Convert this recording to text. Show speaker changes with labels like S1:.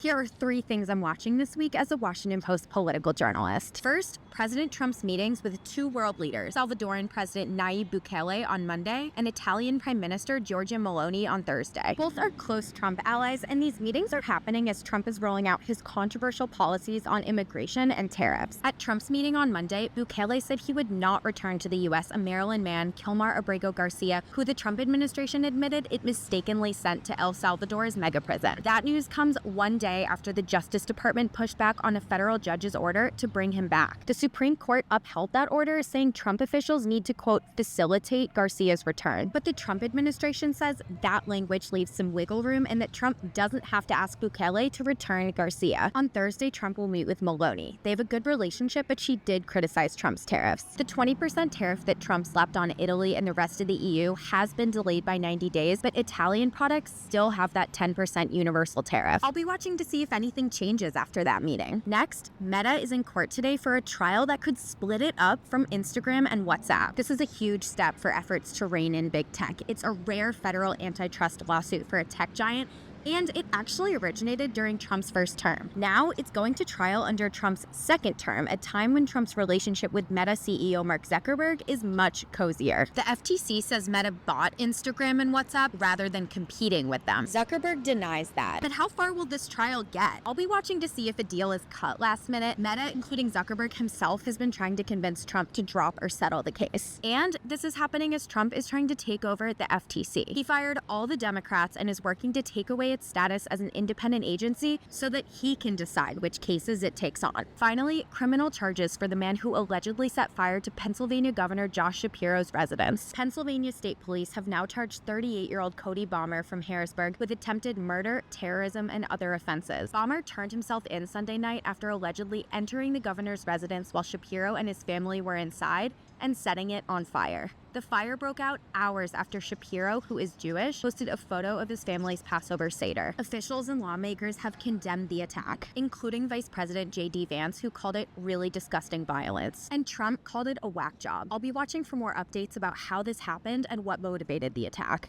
S1: Here are 3 things I'm watching this week as a Washington Post political journalist. First, President Trump's meetings with 2 world leaders, Salvadoran President Nayib Bukele on Monday and Italian Prime Minister Giorgia Meloni on Thursday. Both are close Trump allies, and these meetings are happening as Trump is rolling out his controversial policies on immigration and tariffs. At Trump's meeting on Monday, Bukele said he would not return to the U.S. a Maryland man, Kilmar Abrego Garcia, who the Trump administration admitted it mistakenly sent to El Salvador's mega prison. That news comes one day after the Justice Department pushed back on a federal judge's order to bring him back. The Supreme Court upheld that order, saying Trump officials need to, quote, facilitate Garcia's return. But the Trump administration says that language leaves some wiggle room and that Trump doesn't have to ask Bukele to return Garcia. On Thursday, Trump will meet with Meloni. They have a good relationship, but she did criticize Trump's tariffs. The 20% tariff that Trump slapped on Italy and the rest of the EU has been delayed by 90 days, but Italian products still have that 10% universal tariff. I'll be watching to see if anything changes after that meeting. Next, Meta is in court today for a trial that could split it up from Instagram and WhatsApp. This is a huge step for efforts to rein in big tech. It's a rare federal antitrust lawsuit for a tech giant, and it actually originated during Trump's first term. Now it's going to trial under Trump's second term, a time when Trump's relationship with Meta CEO Mark Zuckerberg is much cozier. The FTC says Meta bought Instagram and WhatsApp rather than competing with them. Zuckerberg denies that. But how far will this trial get? I'll be watching to see if a deal is cut last minute. Meta, including Zuckerberg himself, has been trying to convince Trump to drop or settle the case. And this is happening as Trump is trying to take over the FTC. He fired all the Democrats and is working to take away its status as an independent agency so that he can decide which cases it takes on. Finally, criminal charges for the man who allegedly set fire to Pennsylvania Governor Josh Shapiro's residence. Pennsylvania State Police have now charged 38-year-old Cody Balmer from Harrisburg with attempted murder, terrorism, and other offenses. Balmer turned himself in Sunday night after allegedly entering the governor's residence while Shapiro and his family were inside and setting it on fire. The fire broke out hours after Shapiro, who is Jewish, posted a photo of his family's Passover Seder. Officials and lawmakers have condemned the attack, including Vice President J.D. Vance, who called it really disgusting violence. And Trump called it a whack job. I'll be watching for more updates about how this happened and what motivated the attack.